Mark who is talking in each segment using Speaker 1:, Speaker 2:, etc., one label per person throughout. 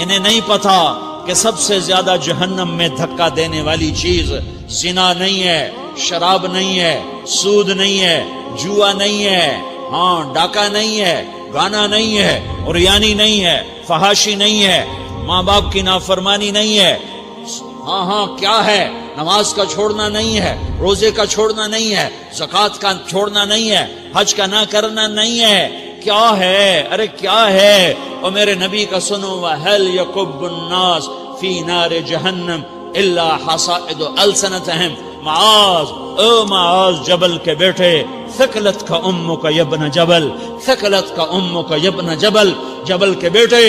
Speaker 1: انہیں نہیں پتا کہ سب سے زیادہ جہنم میں دھکا دینے والی چیز زنا نہیں ہے، شراب نہیں ہے، سود نہیں ہے، جوا نہیں ہے، ہاں ڈاکہ نہیں ہے، گانا نہیں ہے، عریانی نہیں ہے، فحاشی نہیں ہے، ماں باپ کی نافرمانی نہیں ہے، ہاں کیا ہے، نماز کا چھوڑنا نہیں ہے، روزے کا چھوڑنا نہیں ہے، زکوٰۃ کا چھوڑنا نہیں ہے، حج کا نہ کرنا نہیں ہے، کیا ہے؟ ارے کیا ہے؟ اور میرے نبی کا سنو، وَهَلْ يَكُبُّ النَّاسِ فِي نَارِ جَهَنَّمَ إِلَّا حَصَائِدُ أَلْسِنَتِهِمْ۔ معاذ، او معاذ جبل کے بیٹے، ثقلت کا امک یبن جبل، ثقلت کا امک یبن جبل، جبل کے بیٹے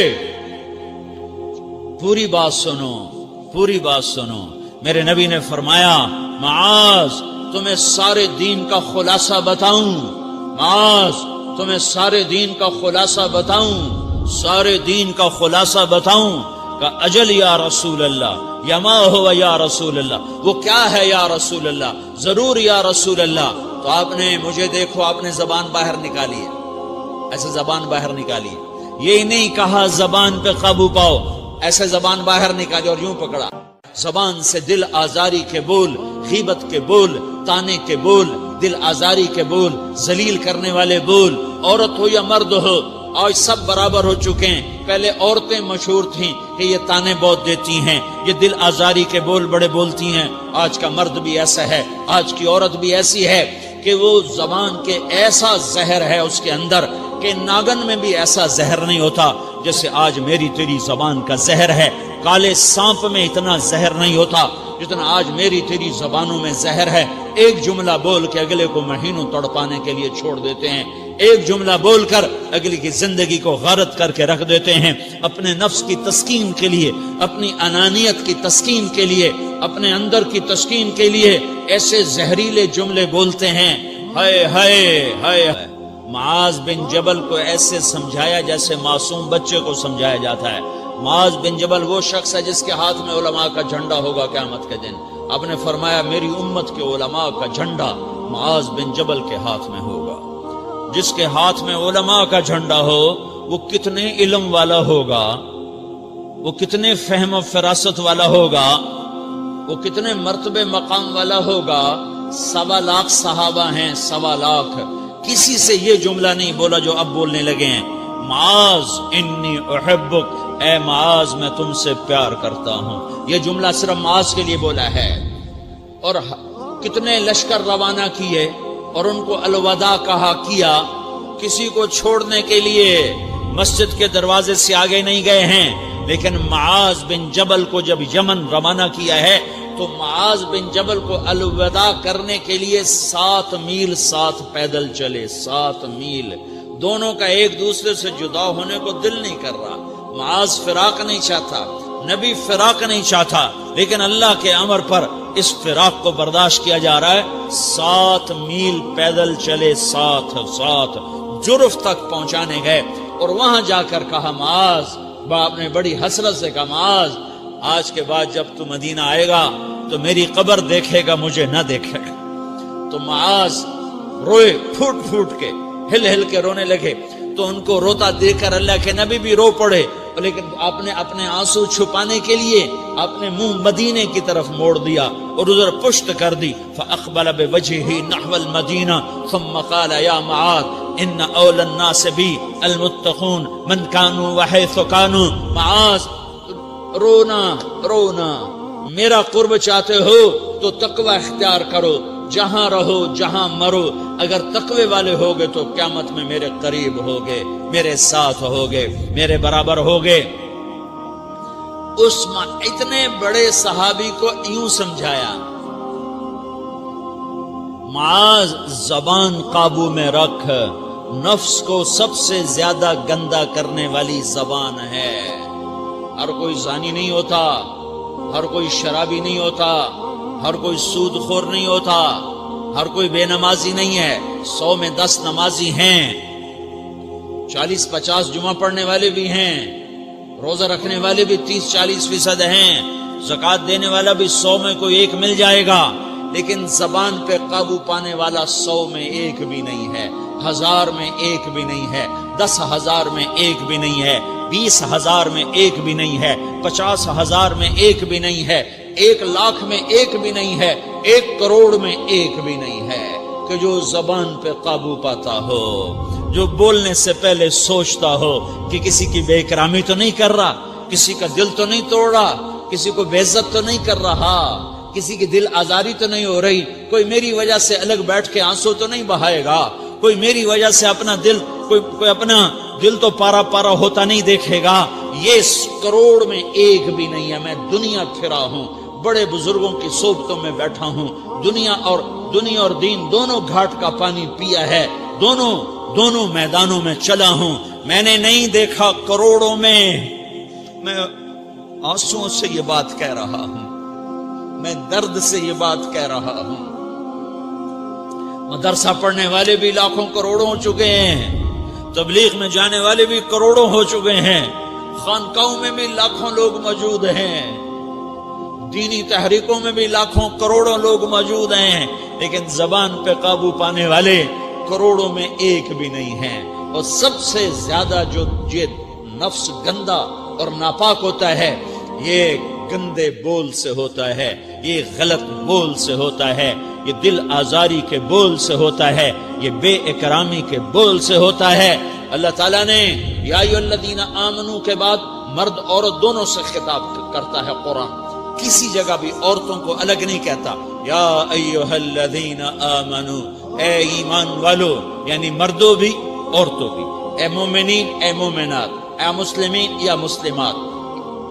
Speaker 1: پوری بات سنو، پوری بات سنو۔ میرے نبی نے فرمایا، معاذ تمہیں سارے دین کا خلاصہ بتاؤں، معاذ تمہیں سارے دین کا خلاصہ بتاؤں، سارے دین کا خلاصہ بتاؤں؟ کہ اجل یا رسول اللہ، یا ما ہوا یا رسول اللہ، وہ کیا ہے یا رسول اللہ؟ ضرور یا رسول اللہ۔ تو آپ نے مجھے دیکھو، آپ نے زبان باہر نکالی ہے، ایسے زبان باہر نکالی ہے، یہ نہیں کہا زبان پہ قابو پاؤ، ایسے زبان باہر نکالی اور یوں پکڑا۔ زبان سے دل آزاری کے بول، غیبت کے بول، تانے کے بول، دل آزاری کے بول، ذلیل کرنے والے بول، عورت ہو یا مرد ہو، آج سب برابر ہو چکے ہیں۔ پہلے عورتیں مشہور تھیں کہ یہ تانے بہت دیتی ہیں، یہ دل آزاری کے بول بڑے بولتی ہیں۔ آج کا مرد بھی ایسا ہے، آج کی عورت بھی ایسی ہے کہ وہ زبان کے ایسا زہر ہے اس کے اندر کہ ناگن میں بھی ایسا زہر نہیں ہوتا جیسے آج میری تیری زبان کا زہر ہے۔ کالے سانپ میں اتنا زہر نہیں ہوتا جتنا آج میری تیری زبانوں میں زہر ہے۔ ایک جملہ بول کے اگلے کو مہینوں تڑپانے کے لیے چھوڑ دیتے ہیں، ایک جملہ بول کر اگلی کی زندگی کو غارت کر کے رکھ دیتے ہیں، اپنے نفس کی تسکین کے لیے، اپنی انانیت کی تسکین کے لیے، اپنے اندر کی تسکین کے لیے ایسے زہریلے جملے بولتے ہیں۔ ہائے ہائے ہائے۔ معاذ بن جبل کو ایسے سمجھایا جیسے معصوم بچے کو سمجھایا جاتا ہے۔ معاذ بن جبل وہ شخص ہے جس کے ہاتھ میں علماء کا جھنڈا ہوگا قیامت کے دن۔ آپ نے فرمایا میری امت کے علماء کا جھنڈا معاذ بن جبل کے ہاتھ میں ہوگا۔ جس کے ہاتھ میں علماء کا جھنڈا ہو وہ کتنے علم والا ہوگا، وہ کتنے فہم و فراست والا ہوگا، وہ کتنے مرتبے مقام والا ہوگا۔ 1.25 لاکھ صحابہ ہیں، 1.25 لاکھ، کسی سے یہ جملہ نہیں بولا جو اب بولنے لگے ہیں۔ معاذ انی احبک، اے معاذ میں تم سے پیار کرتا ہوں، یہ جملہ صرف معاذ کے لیے بولا ہے۔ اور کتنے لشکر روانہ کیے اور ان کو الوداع کہا کیا، کسی کو چھوڑنے کے لیے مسجد کے دروازے سے آگے نہیں گئے ہیں، لیکن معاذ بن جبل کو جب یمن روانہ کیا ہے تو معاذ بن جبل کو الوداع کرنے کے لیے 7 میل ساتھ پیدل چلے، 7 میل۔ دونوں کا ایک دوسرے سے جدا ہونے کو دل نہیں کر رہا، معاذ فراق نہیں چاہتا، نبی فراق نہیں چاہتا، لیکن اللہ کے امر پر اس فراق کو برداشت کیا جا رہا ہے۔ 7 میل پیدل چلے، 7 جرف تک پہنچانے گئے اور وہاں جا کر کہا معاذ، باپ نے بڑی حسرت سے کہا معاذ آج کے بعد جب تو مدینہ آئے گا تو میری قبر دیکھے گا، مجھے نہ دیکھے گا۔ تو معاذ روئے، پھوٹ پھوٹ کے، ہل ہل کے رونے لگے۔ تو ان کو روتا دیکھ کر اللہ کے نبی بھی رو پڑے، لیکن آپ نے اپنے آنسو چھپانے کے لیے اپنے منہ مدینے کی طرف موڑ دیا اور ادھر پشت کر دی۔ فاقبل بوجهه نحو المدینہ ثم قال یا معاذ ان اول الناس بی المتقون من كانوا وحيث كانوا۔ معاذ رونا رونا، میرا قرب چاہتے ہو تو تقوی اختیار کرو، جہاں رہو جہاں مرو، اگر تقوی والے ہوگے تو قیامت میں میرے قریب ہوگے، میرے ساتھ ہوگے، میرے برابر ہوگے۔ اس اتنے بڑے صحابی کو یوں سمجھایا، معاذ زبان قابو میں رکھ، نفس کو سب سے زیادہ گندا کرنے والی زبان ہے۔ ہر کوئی زانی نہیں ہوتا، ہر کوئی شرابی نہیں ہوتا، ہر کوئی سود خور نہیں ہوتا، ہر کوئی بے نمازی نہیں ہے۔ 100 میں 10 نمازی ہیں، 40-50 جمعہ پڑھنے والے بھی ہیں، روزہ رکھنے والے بھی 30-40% ہیں، زکوٰۃ دینے والا بھی 100 میں کوئی ایک مل جائے گا، لیکن زبان پہ قابو پانے والا 100 میں ایک بھی نہیں ہے، 1000 میں ایک بھی نہیں ہے، 10,000 میں ایک بھی نہیں ہے۔ 20,000 میں ایک بھی نہیں ہے، 50,000 میں ایک بھی نہیں ہے، 1,00,000 میں ایک بھی نہیں ہے، 1 کروڑ میں ایک بھی نہیں ہے کہ جو زبان پہ قابو پاتا ہو، جو بولنے سے پہلے سوچتا ہو کہ کسی کی بے اکرامی تو نہیں کر رہا، کسی کا دل تو نہیں توڑ رہا، کسی کو بے عزت تو نہیں کر رہا، کسی کی دل آزاری تو نہیں ہو رہی، کوئی میری وجہ سے الگ بیٹھ کے آنسو تو نہیں بہائے گا، کوئی میری وجہ سے اپنا دل کوئی اپنا دل تو پارا پارا ہوتا نہیں دیکھے گا۔ یہ 1 کروڑ میں ایک بھی نہیں ہے۔ میں دنیا پھرا ہوں، بڑے بزرگوں کی صحبتوں میں بیٹھا ہوں، دنیا اور دین دونوں گھاٹ کا پانی پیا ہے، دونوں میدانوں میں چلا ہوں، میں نے نہیں دیکھا کروڑوں میں۔ میں آنسوؤں سے یہ بات کہہ رہا ہوں، میں درد سے یہ بات کہہ رہا ہوں۔ مدرسہ پڑھنے والے بھی لاکھوں کروڑوں ہو چکے ہیں، تبلیغ میں جانے والے بھی کروڑوں ہو چکے ہیں، خانقاہوں میں بھی لاکھوں لوگ موجود ہیں، دینی تحریکوں میں بھی لاکھوں کروڑوں لوگ موجود ہیں، لیکن زبان پہ قابو پانے والے کروڑوں میں ایک بھی نہیں ہیں۔ اور سب سے زیادہ جو یہ نفس گندا اور ناپاک ہوتا ہے، یہ گندے بول سے ہوتا ہے، یہ غلط بول سے ہوتا ہے، یہ دل آزاری کے بول سے ہوتا ہے، یہ بے اکرامی کے بول سے ہوتا ہے۔ اللہ تعالیٰ نے یا ایھا الذین آمنو کے بعد مرد عورت دونوں سے خطاب کرتا ہے قرآن، کسی جگہ بھی عورتوں کو الگ نہیں کہتا۔ یا ایھا الذین آمنو، اے ایمان والو، یعنی مردوں بھی عورتوں بھی، اے مومنین اے مومنات، اے مسلمین یا مسلمات،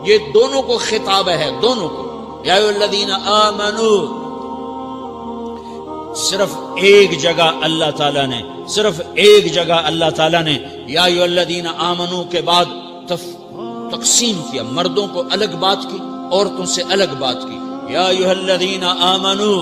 Speaker 1: یہ دونوں کو خطاب ہے، دونوں کو۔ یا ایھا الذین آمنو، صرف ایک جگہ اللہ تعالیٰ نے یا ایھا الذین آمنو کے بعد تقسیم کیا، مردوں کو الگ بات کی، عورتوں سے الگ بات کی۔ یا ایھا الذین آمنو،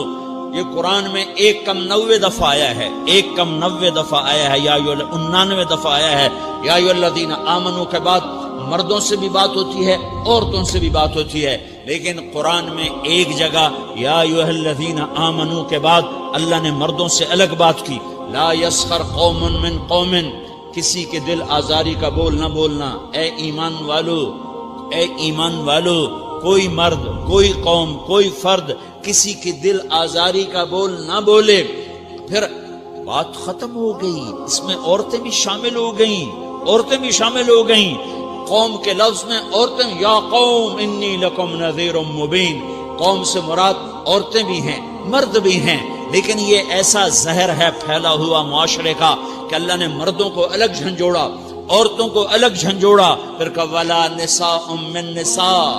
Speaker 1: یہ قرآن میں 1 کم 90 دفعہ آیا ہے، 1 کم 90 دفعہ آیا ہے، یا 99 دفعہ آیا ہے۔ یا ایھا الذین آمنو کے بعد مردوں سے بھی بات ہوتی ہے، عورتوں سے بھی بات ہوتی ہے، لیکن قرآن میں ایک جگہ یا ایھا الذین آمنو کے بعد اللہ نے مردوں سے الگ بات کی۔ لا یسخر قوم من قوم، کسی کے دل آزاری کا بول نہ بولنا۔ اے ایمان والو، کوئی مرد، کوئی قوم، کوئی فرد کسی کی دل آزاری کا بول نہ بولے۔ پھر بات ختم ہو گئی، اس میں عورتیں بھی شامل ہو گئیں، قوم کے لفظ میں عورتیں، یا قوم انی لکم نذیر مبین، قوم سے مراد عورتیں بھی ہیں، مرد بھی ہیں، لیکن یہ ایسا زہر ہے پھیلا ہوا معاشرے کا کہ اللہ نے مردوں کو الگ جھنجھوڑا، عورتوں کو الگ جھنجھوڑا، پھر کہ ولا نساء من نساء،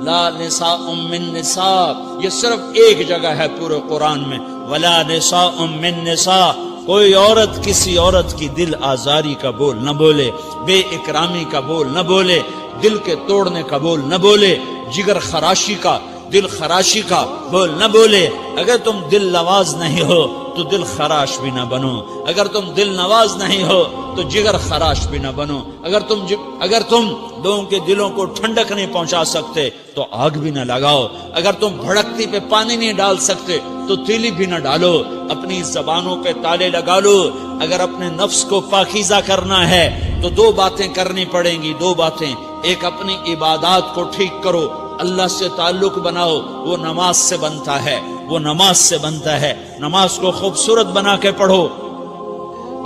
Speaker 1: لا نساء من نساء، یہ صرف ایک جگہ ہے پورے قرآن میں، ولا نساء من نساء، کوئی عورت کسی عورت کی دل آزاری کا بول نہ بولے، بے اکرامی کا بول نہ بولے، دل کے توڑنے کا بول نہ بولے، جگر خراشی کا، دل خراشی کا بول نہ بولے۔ اگر تم دل نواز نہیں ہو تو دل خراش بھی نہ بنو، اگر تم دل نواز نہیں ہو تو جگر خراش بھی نہ بنو، اگر تم لوگوں کے دلوں کو ٹھنڈک نہیں پہنچا سکتے تو آگ بھی نہ لگاؤ، اگر تم بھڑکتی پہ پانی نہیں ڈال سکتے تو تیلی بھی نہ ڈالو، اپنی زبانوں پہ تالے لگا لو۔ اگر اپنے نفس کو پاکیزہ کرنا ہے تو 2 باتیں کرنی پڑیں گی، 2 باتیں، ایک اپنی عبادات کو ٹھیک کرو، اللہ سے تعلق بناؤ، وہ نماز سے بنتا ہے، نماز کو خوبصورت بنا کے پڑھو۔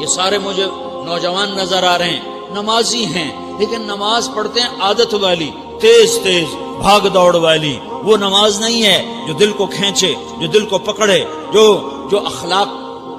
Speaker 1: یہ سارے مجھے نوجوان نظر آ رہے ہیں، نمازی ہیں، لیکن نماز پڑھتے ہیں عادت والی، تیز بھاگ دوڑ والی، وہ نماز نہیں ہے جو دل کو کھینچے، جو دل کو پکڑے، جو اخلاق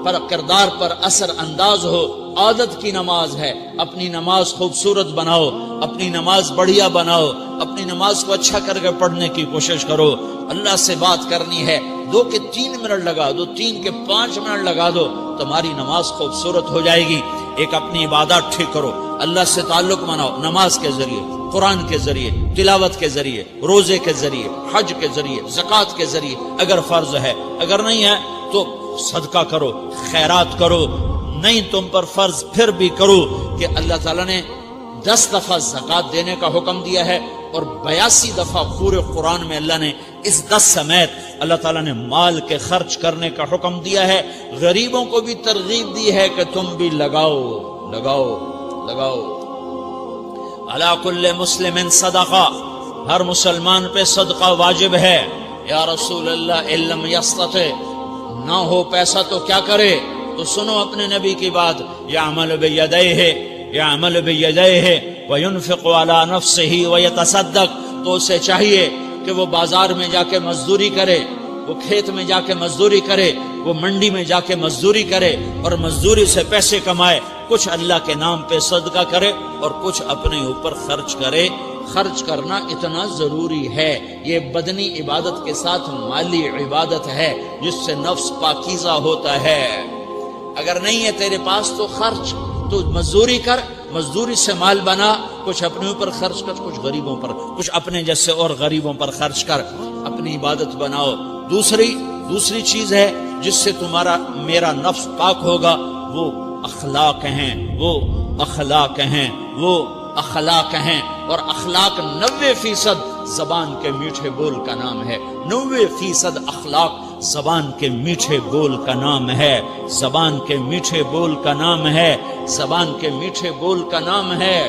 Speaker 1: پر، کردار پر اثر انداز ہو۔ عادت کی نماز ہے، اپنی نماز خوبصورت بناؤ، اپنی نماز بڑھیا بناؤ، اپنی نماز کو اچھا کر کے پڑھنے کی کوشش کرو۔ اللہ سے بات کرنی ہے، 2 کے 3 منٹ لگا دو، 3 کے 5 منٹ لگا دو، تمہاری نماز خوبصورت ہو جائے گی۔ ایک اپنی عبادات ٹھیک کرو، اللہ سے تعلق بناؤ، نماز کے ذریعے، قرآن کے ذریعے، تلاوت کے ذریعے، روزے کے ذریعے، حج کے ذریعے، زکوٰۃ کے ذریعے، اگر فرض ہے، اگر نہیں ہے تو صدقہ کرو، خیرات کرو، نہیں تم پر فرض پھر بھی کرو، کہ اللہ تعالیٰ نے 10 دفعہ زکوٰۃ دینے کا حکم دیا ہے، اور 82 دفعہ پورے قرآن میں اللہ نے اس 10 سمیت اللہ تعالیٰ نے مال کے خرچ کرنے کا حکم دیا ہے۔ غریبوں کو بھی ترغیب دی ہے کہ تم بھی لگاؤ۔ علی کل مسلم صدقہ، ہر مسلمان پہ صدقہ واجب ہے۔ یا رسول اللہ ان لم یستطع، نہ ہو پیسہ تو کیا کرے؟ تو سنو اپنے نبی کی بات، یعمل بیدیہ، یعمل بیدیہ وینفق علی نفسہ ویتصدق، تو اسے چاہیے کہ وہ بازار میں جا کے مزدوری کرے، وہ کھیت میں جا کے مزدوری کرے، وہ منڈی میں جا کے مزدوری کرے اور مزدوری سے پیسے کمائے، کچھ اللہ کے نام پہ صدقہ کرے اور کچھ اپنے اوپر خرچ کرے۔ خرچ کرنا اتنا ضروری ہے، یہ بدنی عبادت کے ساتھ مالی عبادت ہے جس سے نفس پاکیزہ ہوتا ہے۔ اگر نہیں ہے تیرے پاس تو خرچ، تو مزدوری کر، مزدوری سے مال بنا، کچھ اپنے اوپر خرچ کر، کچھ غریبوں پر، کچھ اپنے جیسے اور غریبوں پر خرچ کر، اپنی عبادت بناؤ۔ دوسری چیز ہے جس سے تمہارا میرا نفس پاک ہوگا، وہ اخلاق ہیں، وہ اخلاق ہیں، وہ اخلاق ہیں، اور اخلاق 90% زبان کے میٹھے بول کا نام ہے۔ 90% اخلاق زبان کے میٹھے بول کا نام ہے، زبان کے میٹھے بول کا نام ہے، زبان کے میٹھے بول کا نام ہے۔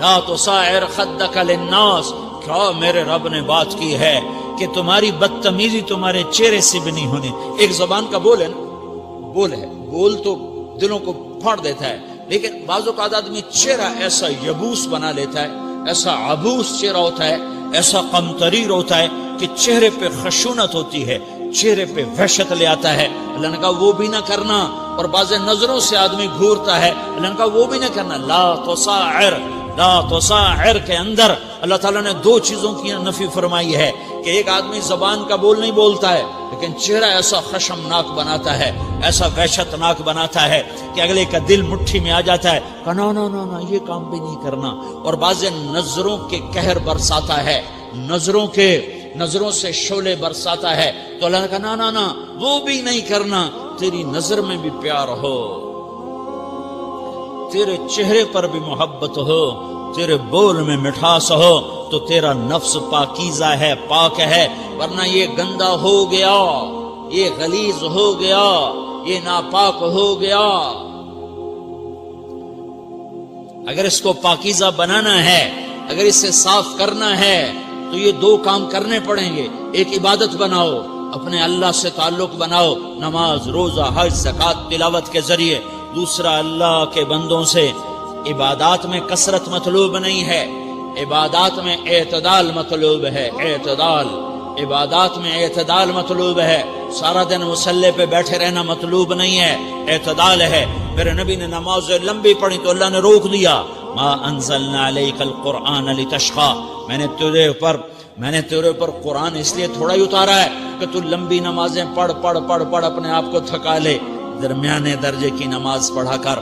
Speaker 1: لا تصاعر خدک للناس، کیا میرے رب نے بات کی ہے کہ تمہاری بدتمیزی تمہارے چہرے سے بھی نہیں ہونی۔ ایک زبان کا بول ہے نا، بول ہے، بول تو دلوں کو پھاڑ دیتا ہے، لیکن بعض اوقات آدمی چہرہ ایسا یبوس بنا لیتا ہے، ایسا عبوس چہرہ ہوتا ہے، ایسا قمطریر ہوتا ہے کہ چہرے پہ خشونت ہوتی ہے، چہرے پہ وحشت لے آتا ہے۔ اللہ نے کہا وہ بھی نہ کرنا، اور بعض نظروں سے آدمی گھورتا ہے، اللہ نے کہا وہ بھی نہ کرنا۔ لا تصاعر، لا تصاعر کے اندر اللہ تعالیٰ نے دو چیزوں کی نفی فرمائی ہے کہ ایک آدمی زبان کا بول نہیں بولتا ہے لیکن چہرہ ایسا خشمناک بناتا ہے، ایسا وحشتناک بناتا ہے کہ اگلے کا دل مٹھی میں آ جاتا ہے کہ نا نا نا نا یہ کام بھی نہیں کرنا۔ اور بعض نظروں کے قہر برساتا ہے، نظروں سے شعلے برساتا ہے، تو اللہ نے کہا نا نا نا وہ بھی نہیں کرنا۔ تیری نظر میں بھی پیار ہو، تیرے چہرے پر بھی محبت ہو، تیرے بول میں مٹھاس ہو، تو تیرا نفس پاکیزہ ہے، پاک ہے۔ ورنہ یہ گندا ہو گیا، یہ غلیظ ہو گیا، یہ ناپاک ہو گیا۔ اگر اس کو پاکیزہ بنانا ہے، اگر اسے صاف کرنا ہے، تو یہ دو کام کرنے پڑیں گے۔ ایک عبادت بناؤ، اپنے اللہ سے تعلق بناؤ، نماز، روزہ، حج، زکوٰۃ، تلاوت کے ذریعے۔ دوسرا، اللہ کے بندوں سے عبادات میں کثرت مطلوب نہیں ہے، عبادات میں اعتدال مطلوب ہے، اعتدال، عبادات میں اعتدال مطلوب ہے۔ سارا دن مصلی پہ بیٹھے رہنا مطلوب نہیں ہے، اعتدال ہے۔ میرے نبی نے نماز لمبی پڑھی تو اللہ نے روک دیا، ما انزلنا علیک القرآن لتشقی، میں نے تیرے اوپر قرآن اس لیے تھوڑا ہی اتارا ہے کہ تو لمبی نمازیں پڑھ اپنے آپ کو تھکا لے، درمیانے درجے کی نماز پڑھا کر۔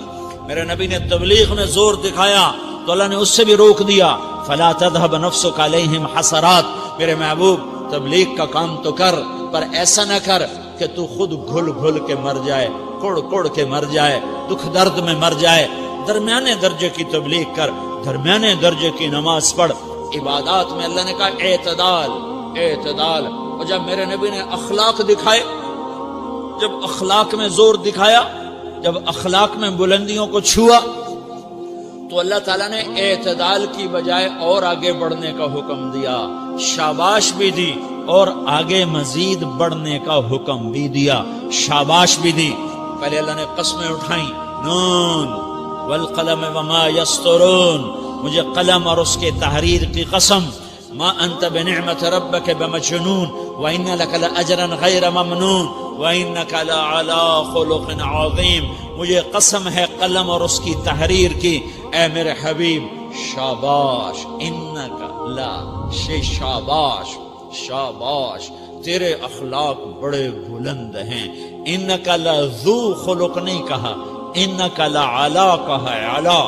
Speaker 1: میرے نبی نے تبلیغ میں زور دکھایا تو اللہ نے اس سے بھی روک دیا، فلا تذهب نفسك علیہم حسرات، میرے محبوب تبلیغ کا کام تو کر، پر ایسا نہ کر کہ تو خود گھل کے مر جائے، کڑ کے مر جائے، دکھ درد میں مر جائے۔ درمیانے درجے کی تبلیغ کر، درمیانے درجے کی نماز پڑھ۔ عبادات میں اللہ نے کہا اعتدال، اعتدال۔ اور جب میرے نبی نے اخلاق دکھائے، جب اخلاق میں زور دکھایا، جب اخلاق میں بلندیوں کو چھوا، تو اللہ تعالیٰ نے اعتدال کی بجائے اور آگے بڑھنے کا حکم دیا، شاباش بھی دی اور آگے مزید بڑھنے کا حکم بھی دیا، شاباش بھی دی۔ پہلے اللہ نے قسمیں اٹھائیں، نون والقلم وما یسطرون، مجھے قلم اور اس کے تحریر کی قسم، ما انت بنعمت ربک بمجنون وان لک لاجرا غیر ممنون وانک لعلی خلق عظیم، مجھے قسم ہے قلم اور اس کی تحریر کی، اے میرے حبیب شاباش، انک لا شاباش، شاباش، تیرے اخلاق بڑے بلند ہیں۔ انک لذو خلق نہیں کہا، انک لعلی کہا، علی،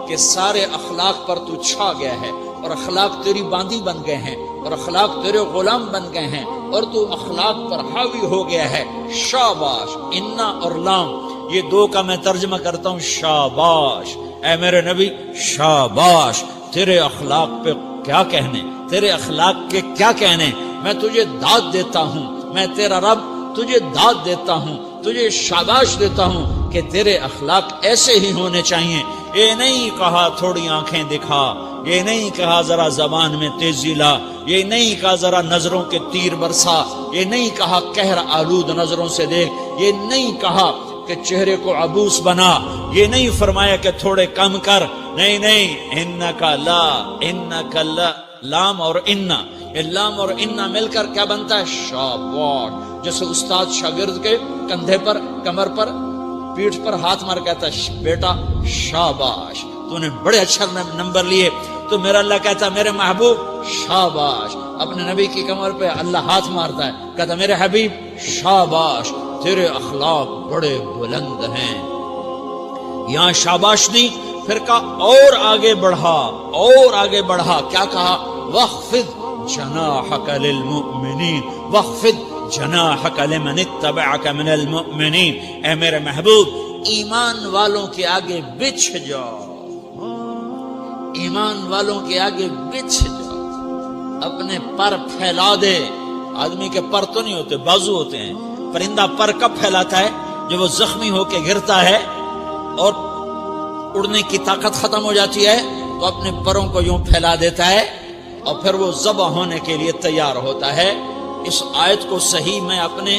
Speaker 1: کہ سارے اخلاق پر تو چھا گیا ہے، اور اخلاق تیری باندی بن گئے ہیں، اور اخلاق تیرے غلام بن گئے ہیں، اور تو اخلاق پر حاوی ہو گیا ہے۔ شاباش، انا اور لام، یہ دو کا میں ترجمہ کرتا ہوں، شاباش، اے میرے نبی شاباش، تیرے اخلاق پہ کیا کہنے، تیرے اخلاق کے کیا کہنے، میں تجھے داد دیتا ہوں، میں تیرا رب تجھے داد دیتا ہوں، تجھے شاباش دیتا ہوں کہ تیرے اخلاق ایسے ہی ہونے چاہیے. یہ نہیں کہا تھوڑی آنکھیں دکھا، یہ نہیں کہا ذرا زبان میں تیزی لا، یہ نہیں کہا ذرا نظروں کے تیر برسا، یہ نہیں کہا قہر آلود نظروں سے دیکھ، یہ نہیں کہا کہ چہرے کو عبوس بنا، یہ نہیں فرمایا کہ تھوڑے کم کر. نہیں نہیں، انکا لا، انکا لا، لام اور انا، یہ لام اور انا مل کر کیا بنتا ہے؟ شاباش. جیسے استاد شاگرد کے کندھے پر، کمر پر، پیٹھ پر ہاتھ مار کہتا ہے بیٹا شاباش تو نے بڑے اچھا نمبر لیے. تو میرا اللہ کہتا ہے میرے محبوب شاباش. اپنے نبی کی کمر پہ اللہ ہاتھ مارتا ہے، کہتا میرے حبیب شاباش، تیرے اخلاق بڑے بلند ہیں. یہاں شاباش دی، پھر کہا اور آگے بڑھا، اور آگے بڑھا. کیا کہا؟ وَخْفِضْ جَنَاحَكَ لِلْمُؤْمِنِينَ وَخْفِضْ جَنَاحَكَ لِمَنِ اتَّبَعَكَ مِنَ الْمُؤْمِنِينَ. اے میرے محبوب، ایمان والوں کے آگے بچھ جاؤ، ایمان والوں کے آگے بچھ جاؤ، اپنے پر پھیلا دے. آدمی کے پر تو نہیں ہوتے، بازو ہوتے ہیں. پرندہ پر کب پھیلاتا ہے؟ جب وہ زخمی ہو کے گرتا ہے اور اڑنے کی طاقت ختم ہو جاتی ہے تو اپنے پروں کو یوں پھیلا دیتا ہے اور پھر وہ ذبح ہونے کے لیے تیار ہوتا ہے. اس آیت کو صحیح میں اپنے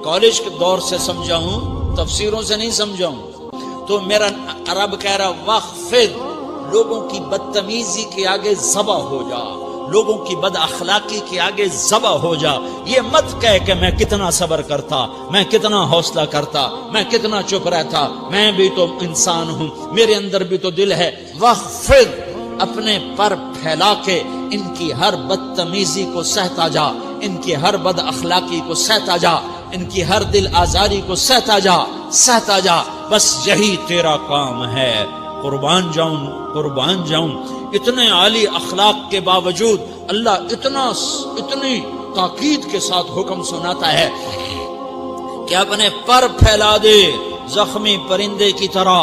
Speaker 1: کالج کے دور سے سمجھا ہوں، تفسیروں سے نہیں سمجھا ہوں. تو میرا رب کہہ رہا وَخْفِضْ، لوگوں کی بدتمیزی کے آگے ذبح ہو جا، لوگوں کی بد اخلاقی کے آگے ذبح ہو جا. یہ مت کہہ کہ میں کتنا صبر کرتا، میں کتنا حوصلہ کرتا، میں کتنا چپ رہتا، میں بھی تو انسان ہوں، میرے اندر بھی تو دل ہے. وَخْفِضْ، اپنے پر پھیلا کے ان کی ہر بدتمیزی کو سہتا جا، ان کی ہر بد اخلاقی کو سہتا جا، ان کی ہر دل آزاری کو سہتا جا، سہتا جا. بس یہی تیرا کام ہے. قربان جاؤں، قربان جاؤں. اتنے عالی اخلاق کے باوجود اللہ اتنی تاکید کے ساتھ حکم سناتا ہے کہ اپنے پر پھیلا دے، زخمی پرندے کی طرح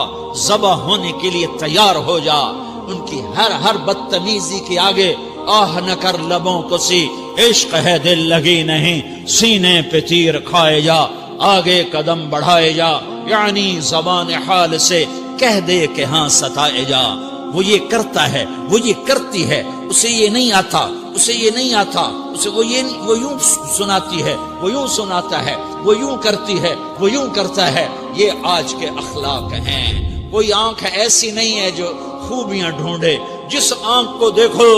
Speaker 1: ذبح ہونے کے لیے تیار ہو جا. ان کی ہر بدتمیزی کے آگے آہ نہ کر لبوں کو سی، عشق ہے دل لگی نہیں، سینے پہ تیر کھائے جا، آگے قدم بڑھائے جا. یعنی زبان حال سے کہہ دے کہ ہاں ستائے جا. وہ یہ کرتا ہے، وہ یہ کرتی ہے، اسے یہ نہیں آتا، اسے یہ نہیں آتا، اسے وہ یوں سناتی ہے، وہ یوں سناتا ہے، وہ یوں کرتی ہے، وہ یوں کرتا ہے. یہ آج کے اخلاق ہیں. کوئی آنکھ ایسی نہیں ہے جو خوبیاں ڈھونڈے. جس آنکھ کو دیکھو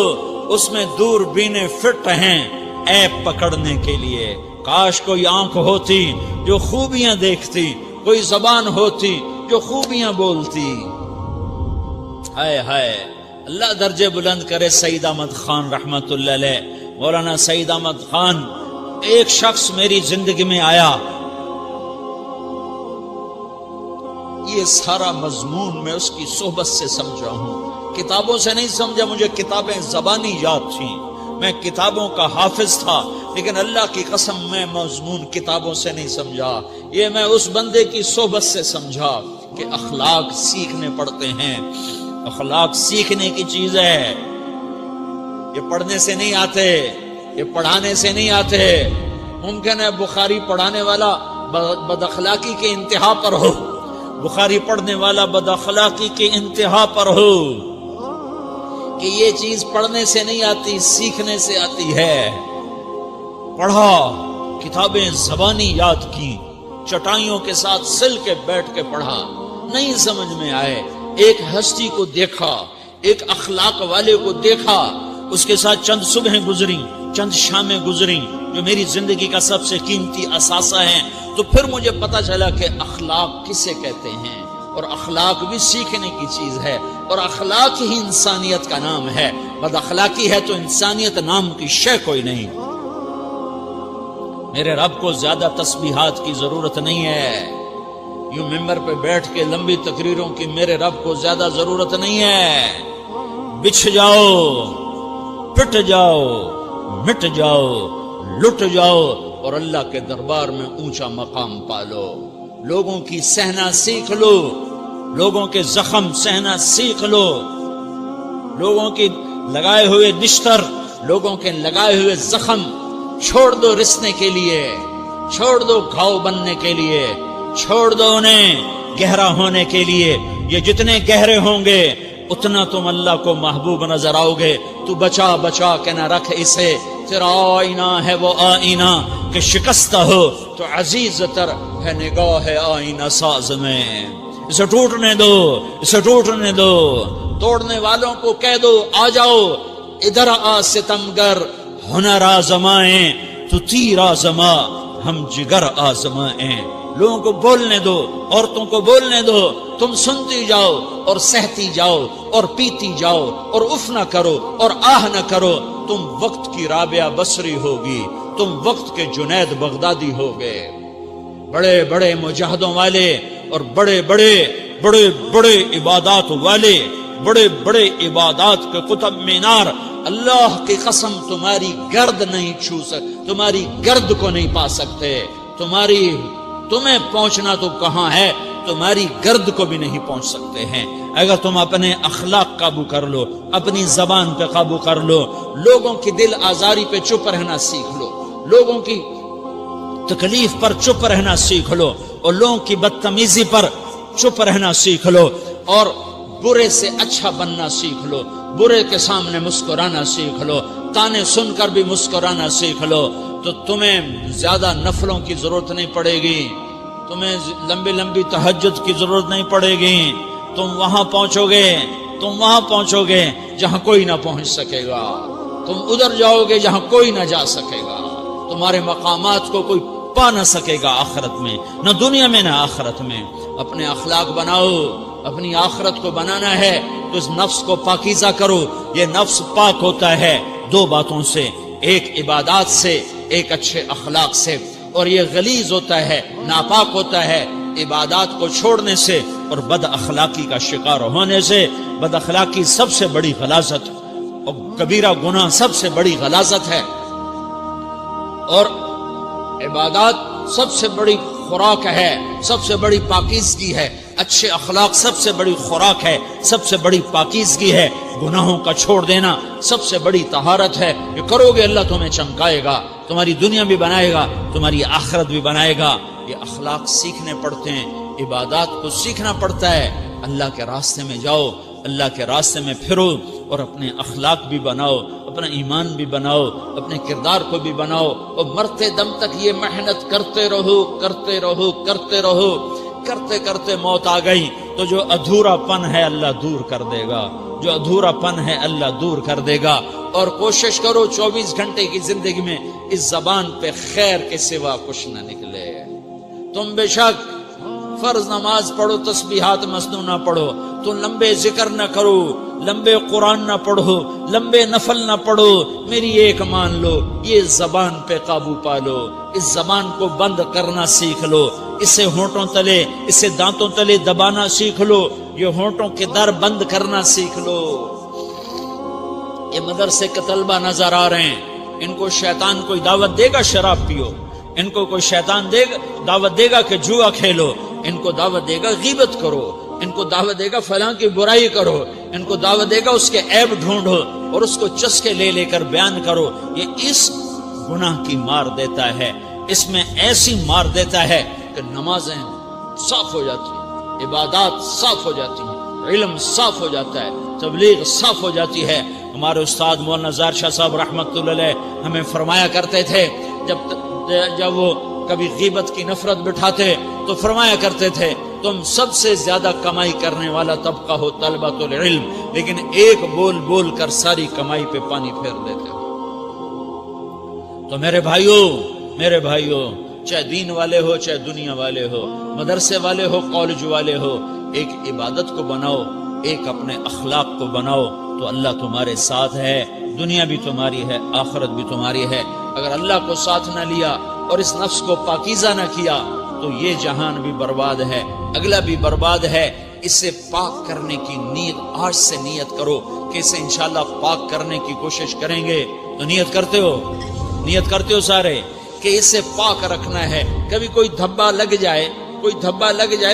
Speaker 1: اس میں دوربینیں فٹ ہیں عیب پکڑنے کے لیے. کاش کوئی آنکھ ہوتی جو خوبیاں دیکھتی، کوئی زبان ہوتی جو خوبیاں بولتی. ہائے ہائے، اللہ درجے بلند کرے سعید احمد خان رحمت اللہ علیہ. مولانا سعید احمد خان، ایک شخص میری زندگی میں آیا، یہ سارا مضمون میں اس کی صحبت سے سمجھا ہوں، کتابوں سے نہیں سمجھا. مجھے کتابیں زبانی یاد تھیں، میں کتابوں کا حافظ تھا، لیکن اللہ کی قسم میں مضمون کتابوں سے نہیں سمجھا. یہ میں اس بندے کی صحبت سے سمجھا کہ اخلاق سیکھنے پڑتے ہیں. اخلاق سیکھنے کی چیز ہے، یہ پڑھنے سے نہیں آتے، یہ پڑھانے سے نہیں آتے. ممکن ہے بخاری پڑھانے والا بد اخلاقی کے انتہا پر ہو، بخاری پڑھنے والا بد اخلاقی کے انتہا پر ہو، کہ یہ چیز پڑھنے سے نہیں آتی، سیکھنے سے آتی ہے. پڑھا، کتابیں زبانی یاد کی، چٹائیوں کے ساتھ سل کے بیٹھ کے پڑھا، نہیں سمجھ میں آئے. ایک ہستی کو دیکھا، ایک اخلاق والے کو دیکھا، اس کے ساتھ چند صبحیں گزری، چند شامیں گزری جو میری زندگی کا سب سے قیمتی اثاثہ ہیں. تو پھر مجھے پتا چلا کہ اخلاق کسے کہتے ہیں، اور اخلاق بھی سیکھنے کی چیز ہے، اور اخلاق ہی انسانیت کا نام ہے. بد اخلاقی ہے تو انسانیت نام کی شے کوئی نہیں. میرے رب کو زیادہ تسبیحات کی ضرورت نہیں ہے، یوں ممبر پہ بیٹھ کے لمبی تقریروں کی میرے رب کو زیادہ ضرورت نہیں ہے. بچھ جاؤ، پٹ جاؤ، مٹ جاؤ، لٹ جاؤ، اور اللہ کے دربار میں اونچا مقام پالو. لوگوں کی سہنا سیکھ لو، لوگوں کے زخم سہنا سیکھ لو، لوگوں کی لگائے ہوئے نشتر، لوگوں کے لگائے ہوئے زخم چھوڑ دو رسنے کے لیے، چھوڑ دو گھاؤ بننے کے لیے، چھوڑ دو انہیں گہرا ہونے کے لیے یہ جتنے گہرے ہوں گے اتنا تم اللہ کو محبوب نظر آؤ گے. تو بچا بچا کے نہ رکھ اسے، تیرا آئینہ ہے وہ آئینہ کہ شکستہ ہو تو عزیز تر ہے نگاہ آئینہ ساز میں. اسے ٹوٹنے دو، اسے ٹوٹنے دو. توڑنے والوں کو کہہ دو آ جاؤ ادھر آ ستمگر، ہنر آزمائیں تو تیر آزما، ہم جگر آزمائیں. لوگوں کو بولنے دو، عورتوں کو بولنے دو، تم سنتی جاؤ اور سہتی جاؤ اور پیتی جاؤ اور اف نہ کرو اور آہ نہ کرو. تم وقت کی رابعہ بصری ہوگی، تم وقت کے جنید بغدادی ہوگے. بڑے بڑے مجاہدوں والے اور بڑے بڑے بڑے بڑے عبادات والے، بڑے بڑے عبادات کے قطب مینار، اللہ کی قسم تمہاری گرد نہیں چھو سکتے، تمہاری گرد کو نہیں پا سکتے. تمہیں پہنچنا تو کہاں ہے، تمہاری گرد کو بھی نہیں پہنچ سکتے ہیں. اگر تم اپنے اخلاق قابو کر لو، اپنی زبان پہ قابو کر لو، لوگوں کی دل آزاری پہ چپ رہنا سیکھ لو، لوگوں کی تکلیف پر چپ رہنا سیکھ لو اور لوگوں کی بدتمیزی پر چپ رہنا سیکھ لو اور برے سے اچھا بننا سیکھ لو، برے کے سامنے مسکرانا سیکھ لو، تانے سن کر بھی مسکرانا سیکھ لو، تو تمہیں زیادہ نفلوں کی ضرورت نہیں پڑے گی، تمہیں لمبی لمبی تہجد کی ضرورت نہیں پڑے گی. تم وہاں پہنچو گے جہاں کوئی نہ پہنچ سکے گا. تم ادھر جاؤ گے جہاں کوئی نہ جا سکے گا. تمہارے مقامات کو کوئی پا نہ سکے گا آخرت میں، نہ دنیا میں نہ آخرت میں. اپنے اخلاق بناؤ، اپنی آخرت کو بنانا ہے تو اس نفس کو پاکیزہ کرو. یہ نفس پاک ہوتا ہے دو باتوں سے، ایک عبادات سے، ایک اچھے اخلاق سے، اور یہ غلیظ ہوتا ہے، ناپاک ہوتا ہے عبادات کو چھوڑنے سے اور بد اخلاقی کا شکار ہونے سے. بد اخلاقی سب سے بڑی غلاظت اور کبیرہ گناہ سب سے بڑی غلاظت ہے، اور عبادات سب سے بڑی خوراک ہے، سب سے بڑی پاکیزگی ہے. اچھے اخلاق سب سے بڑی خوراک ہے، سب سے بڑی پاکیزگی ہے. گناہوں کا چھوڑ دینا سب سے بڑی طہارت ہے. یہ کرو گے اللہ تمہیں چمکائے گا، تمہاری دنیا بھی بنائے گا، تمہاری آخرت بھی بنائے گا. یہ اخلاق سیکھنے پڑتے ہیں، عبادات کو سیکھنا پڑتا ہے. اللہ کے راستے میں جاؤ، اللہ کے راستے میں پھرو اور اپنے اخلاق بھی بناؤ، اپنا ایمان بھی بناؤ، اپنے کردار کو بھی بناؤ، اور مرتے دم تک یہ محنت کرتے رہو کرتے رہو کرتے رہو. کرتے کرتے موت آ گئی تو جو ادھورا پن ہے اللہ دور کر دے گا، جو ادھورا پن ہے اللہ دور کر دے گا. اور کوشش کرو 24 گھنٹے کی زندگی میں اس زبان پہ خیر کے سوا کچھ نہ نکلے. تم بے شک فرض نماز پڑھو، تسبیحات مسنون نہ پڑھو، تو لمبے ذکر نہ کرو، لمبے قرآن نہ پڑھو، لمبے نفل نہ پڑھو. میری ایک مان لو، یہ زبان پہ قابو پالو، اس زبان کو بند کرنا سیکھ لو، اسے ہونٹوں تلے، اسے دانتوں تلے دبانا سیکھ لو، یہ ہونٹوں کے در بند کرنا سیکھ لو. یہ مدرسے کے طلبہ نظر آ رہے ہیں، ان کو شیطان کوئی دعوت دے گا شراب پیو، ان کو کوئی شیطان دعوت دے گا کہ جوا کھیلو، ان کو دعوت دے گا غیبت کرو، ان کو دعوت دے گا فلاں کی برائی کرو، ان کو دعوت دے گا اس کے عیب ڈھونڈو اور اس کو چسکے لے لے کر بیان کرو. یہ اس گناہ کی مار دیتا ہے، اس میں ایسی مار دیتا ہے کہ نمازیں صاف ہو جاتی ہیں، عبادات صاف ہو جاتی ہیں، علم صاف ہو جاتا ہے، تبلیغ صاف ہو جاتی ہے. ہمارے استاد مولانا زار شاہ صاحب رحمۃ اللہ علیہ ہمیں فرمایا کرتے تھے، جب وہ کبھی غیبت کی نفرت بٹھاتے تو فرمایا کرتے تھے تم سب سے زیادہ کمائی کرنے والا طبقہ ہو طلبۃ العلم، لیکن ایک بول بول کر ساری کمائی پہ پانی پھیر دیتے ہو. تو میرے بھائیوں چاہے دین والے ہو چاہے دنیا والے ہو، مدرسے والے ہو کالج والے ہو، ایک عبادت کو بناؤ، ایک اپنے اخلاق کو بناؤ تو اللہ تمہارے ساتھ ہے. دنیا بھی تمہاری ہے، آخرت بھی تمہاری ہے. اگر اللہ کو ساتھ نہ لیا اور اس نفس کو پاکیزہ نہ کیا تو یہ جہان بھی برباد ہے، اگلا بھی برباد ہے. اسے پاک کرنے کی نیت آج سے نیت کرو کہ اسے انشاءاللہ پاک کرنے کی کوشش کریں گے. تو نیت کرتے ہو سارے کہ اسے پاک رکھنا ہے. کبھی کوئی دھبا لگ جائے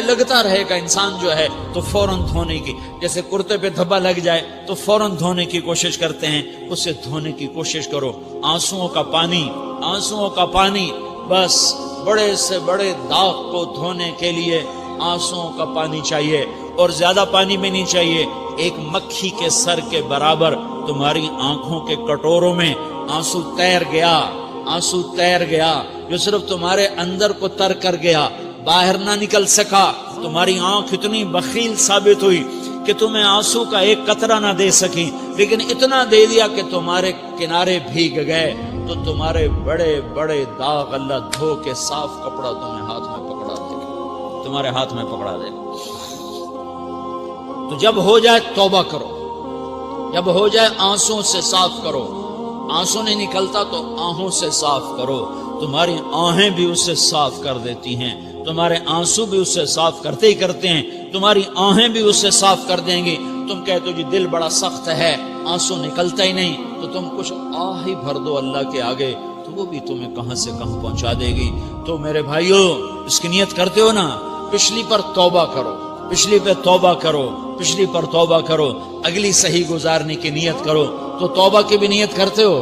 Speaker 1: لگتا رہے گا انسان جو ہے تو فوراً دھونے کی، جیسے کرتے پہ دھبا لگ جائے تو فوراً دھونے کی کوشش کرتے ہیں، اسے دھونے کی کوشش کرو. آنسوؤں کا پانی بس بڑے سے بڑے داغ کو دھونے کے لیے آنسوؤں کا پانی چاہیے، اور زیادہ پانی بھی نہیں چاہیے۔ ایک مکھی کے سر کے برابر تمہاری آنکھوں کے کٹوروں میں آنسو تیر گیا، آنسو تیر گیا، جو صرف تمہارے اندر کو تر کر گیا، باہر نہ نکل سکا۔ تمہاری آنکھ اتنی بخیل ثابت ہوئی کہ تمہیں آنسو کا ایک قطرہ نہ دے سکی، لیکن اتنا دے دیا کہ تمہارے کنارے بھیگ گئے۔ تو تمہارے بڑے بڑے داغ اللہ دھو کے صاف کپڑا تمہیں ہاتھ میں پکڑا دے گا، تمہارے ہاتھ میں پکڑا دے گا۔ تو جب ہو جائے توبہ کرو، جب ہو جائے آنسوں سے صاف کرو۔ آنسو نہیں نکلتا تو آہوں سے صاف کرو، تمہاری آہیں بھی اسے صاف کر دیتی ہیں، تمہارے آنسو بھی اسے صاف کرتے ہی کرتے ہیں، تمہاری آہیں بھی اسے صاف کر دیں گی۔ تم کہتے ہو جی دل بڑا سخت ہے، آنسو نکلتا ہی نہیں، تو تم کچھ آہ ہی بھر دو اللہ کے آگے، تو وہ بھی تمہیں کہاں سے کہاں پہنچا دے گی۔ تو میرے بھائیو، اس کی نیت کرتے ہو نا، پچھلی پر توبہ کرو، پچھلی پہ توبہ کرو، پچھلی پر توبہ کرو، اگلی صحیح گزارنے کی نیت کرو۔ تو توبہ کی بھی نیت کرتے ہو؟